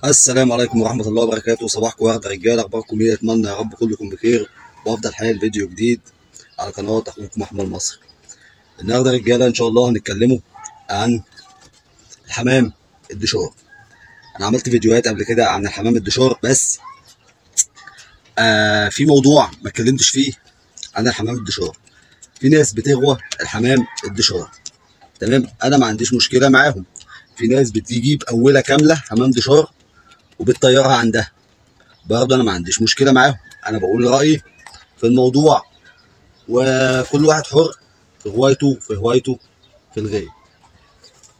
السلام عليكم ورحمة الله وبركاته. صباحكم ورد رجالة، أخباركم إيه؟ أتمنى يا رب كلكم بخير وأفضل حال. فيديو جديد على قناة أخوكم أحمد مصر. النهاردة رجالة إن شاء الله هنتكلموا عن الحمام الدشار. أنا عملت فيديوهات قبل كده عن الحمام الدشار، بس في موضوع ما اتكلمتش فيه عن الحمام الدشار. في ناس بتغوى الحمام الدشار، تمام؟ أنا ما عنديش مشكلة معاهم. في ناس بتجيب أولة كاملة حمام دشار وبتطيرها عندها، برضه انا ما عنديش مشكله معاهم. انا بقول رايي في الموضوع، وكل واحد حر في هوايته في الغايه.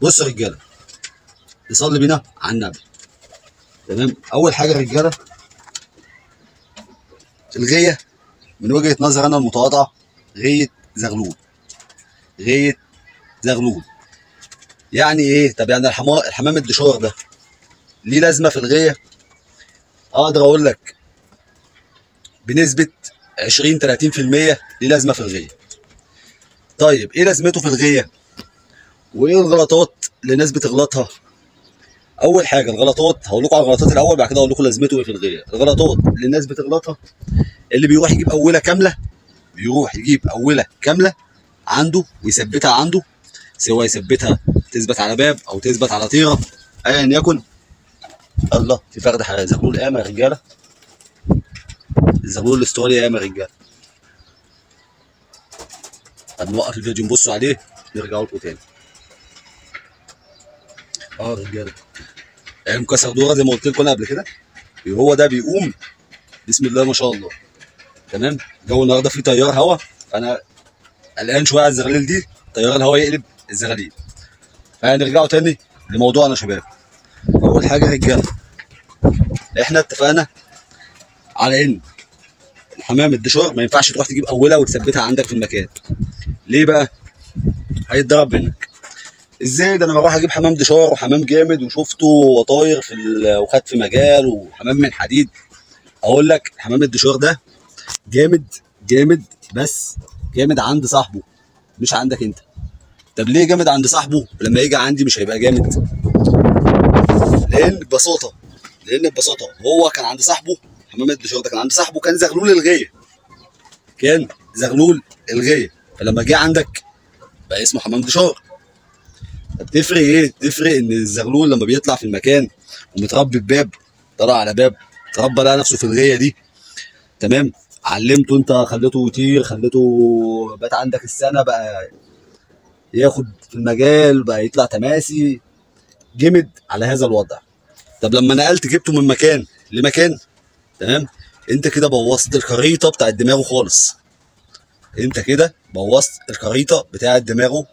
بص يا رجاله، نصلي بينا على النبي. تمام؟ اول حاجه يا رجاله، الغيه من وجهه نظر انا المتواضعه غيه زغلول. غيه زغلول يعني ايه؟ طب يعني الحمام الدشار ده ليه لازمه في الغيه؟ اقدر اقول لك بنسبه 20 30% ليه لازمه في الغيه. طيب ايه لازمته في الغيه؟ وايه الغلطات اللي الناس بتغلطها؟ اول حاجه الغلطات، هقول لكم على الغلطات الاول، بعد كده اقول لكم لازمته ايه في الغيه. الغلطات اللي الناس بتغلطها، اللي بيروح يجيب اوله كامله، عنده ويثبتها عنده، سواء يثبتها تثبت على باب او تثبت على طيره ايا يكن. الله، في فرد زغلول قام يا رجاله، الزغلول الاسترالي قام يا رجاله. طب نوقف الفيديو نبصوا عليه نرجعوا لكم تاني. يا رجاله، قام كسر دوره زي ما قلت لكم انا قبل كده، هو ده بيقوم بسم الله ما شاء الله. تمام؟ الجو النهارده فيه تيار هواء، فانا قلقان شويه على الزغاليل دي، تيار الهواء يقلب الزغاليل. فهنرجعوا تاني لموضوعنا يا شباب. اول حاجه يا رجاله، احنا اتفقنا على ان الحمام الدشار ما ينفعش تروح تجيب اوله وتثبتها عندك في المكان. ليه بقى؟ هيتضرب منك. ازاي ده؟ انا بروح اجيب حمام دشار وحمام جامد وشفته وطاير وخد في مجال وحمام من حديد. اقول لك الحمام الدشار ده جامد، بس جامد عند صاحبه مش عندك انت. طب ليه جامد عند صاحبه ولما يجي عندي مش هيبقى جامد؟ لان ببساطه هو كان عند صاحبه، حمام الدشار ده كان عند صاحبه، كان زغلول الغيه، فلما جه عندك بقى اسمه حمام دشار. طب تفرق ايه؟ تفرق ان الزغلول لما بيطلع في المكان ومتربي بباب، طلع على باب، تربى لقى نفسه في الغيه دي، تمام؟ علمته انت، خليته يطير، خليته بات عندك السنه، بقى ياخد في المجال، بقى يطلع تماسي، جمد على هذا الوضع. طب لما نقلت جبته من مكان لمكان، تمام؟ انت كده بوظت الخريطه بتاعت دماغه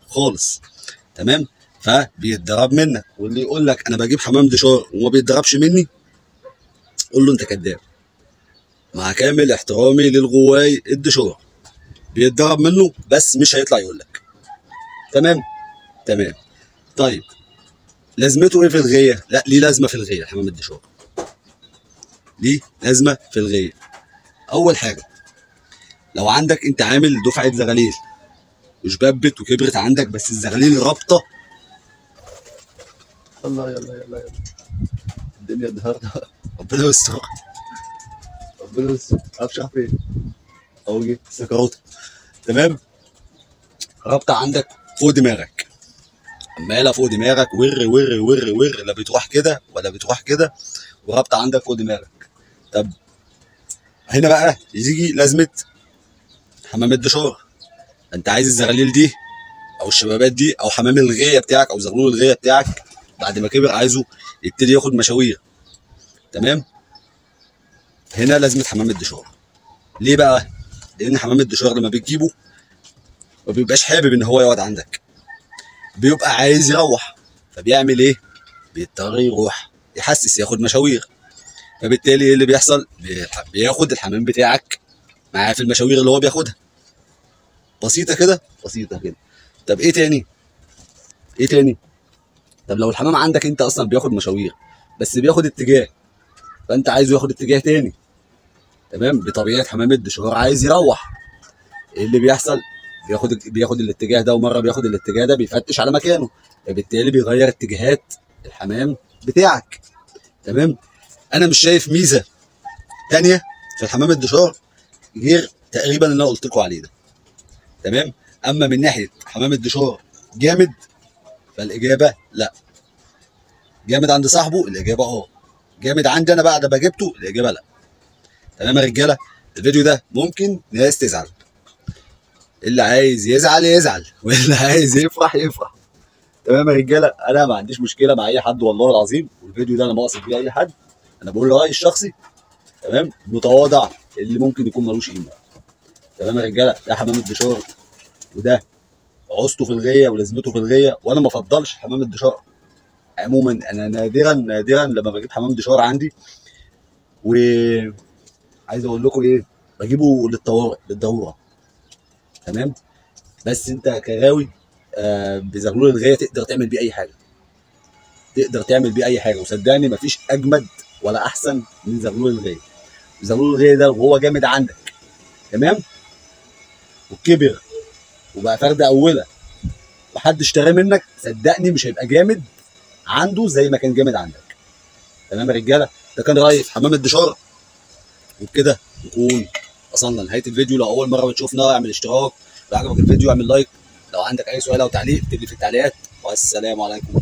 خالص. تمام؟ فبيتضرب منك. واللي يقول لك انا بجيب حمام دشار وما بيتضربش مني، قول له انت كذاب. مع كامل احترامي للغواي الدشار، بيتضرب منه بس مش هيطلع يقول لك. تمام. طيب لازمته ايه في الغيه؟ لا، ليه لازمه في الغيه. الحمام الدشار ليه لازمه في الغيه. اول حاجه، لو عندك انت عامل دفعه زغاليل وشببت وكبرت عندك، بس الزغاليل رابطه، الله يلا الدنيا النهارده ربنا يستر، افشخ فين او جه سكروته. تمام؟ رابطه عندك فوق دماغك، عماله فوق دماغك، ور، لا بتروح كده ولا بتروح كده، ورابطه عندك فوق دماغك. طب هنا بقى يجي لازمه حمام الدشار. انت عايز الزغاليل دي او الشبابات دي او حمام الغيه بتاعك او زغلول الغيه بتاعك بعد ما كبر عايزه يبتدي ياخد مشاوير. تمام؟ هنا لازمه حمام الدشار. ليه بقى؟ لان حمام الدشار لما بتجيبه ما بيبقاش حابب ان هو يقعد عندك، بيبقى عايز يروح. فبيعمل ايه؟ بيضطر يروح يحسس، ياخد مشاوير. فبالتالي ايه اللي بيحصل؟ بياخد الحمام بتاعك معاه في المشاوير اللي هو بياخدها. بسيطه كده. طب ايه تاني؟ طب لو الحمام عندك انت اصلا بياخد مشاوير بس بياخد اتجاه، فانت عايزه ياخد اتجاه تاني، تمام؟ بطبيعه حمام الدشار عايز يروح. ايه اللي بيحصل؟ بياخد الاتجاه ده، ومره بياخد الاتجاه ده، بيفتش على مكانه، فبالتالي بيغير اتجاهات الحمام بتاعك. تمام. انا مش شايف ميزه تانية في الحمام الدشار غير تقريبا اللي انا قلت لكم عليه ده. تمام. اما من ناحيه حمام الدشار جامد، فالاجابه لا. جامد عند صاحبه الاجابه اه. جامد عندي انا بعد ما جبته الاجابه لا. تمام يا رجاله. الفيديو ده ممكن ناس تزعل، اللي عايز يزعل يزعل واللي عايز يفرح يفرح. تمام يا رجاله. انا ما عنديش مشكله مع اي حد والله العظيم، والفيديو ده انا ما اقصد بيه اي حد، انا بقول رايي الشخصي. تمام. متواضع اللي ممكن يكون ملوش قيمه. تمام يا رجاله. ده حمام الدشار، وده عوزته في الغيه ولازمته في الغيه، وانا ما افضلش حمام الدشار عموما. انا نادرا نادرا لما بجيب حمام دشار عندي، وعايز اقول لكم ايه، بجيبه للطوارئ للضروره. تمام. بس انت كراوي بزغلول الغايه تقدر تعمل بيه اي حاجه، تقدر تعمل بيه اي حاجه، وصدقني مفيش اجمد ولا احسن من زغلول الغايه. زغلول الغايه ده وهو جامد عندك، تمام، وكبر وبقى فرده اوله وحد اشتراه منك، صدقني مش هيبقى جامد عنده زي ما كان جامد عندك. تمام يا رجاله. ده كان رايي في حمام الدشار، وبكده نكون وصلنا لنهايه الفيديو. لو اول مره بتشوفنا اعمل اشتراك، لو عجبك الفيديو اعمل لايك، لو عندك اي سؤال او تعليق اكتب لي في التعليقات، والسلام عليكم.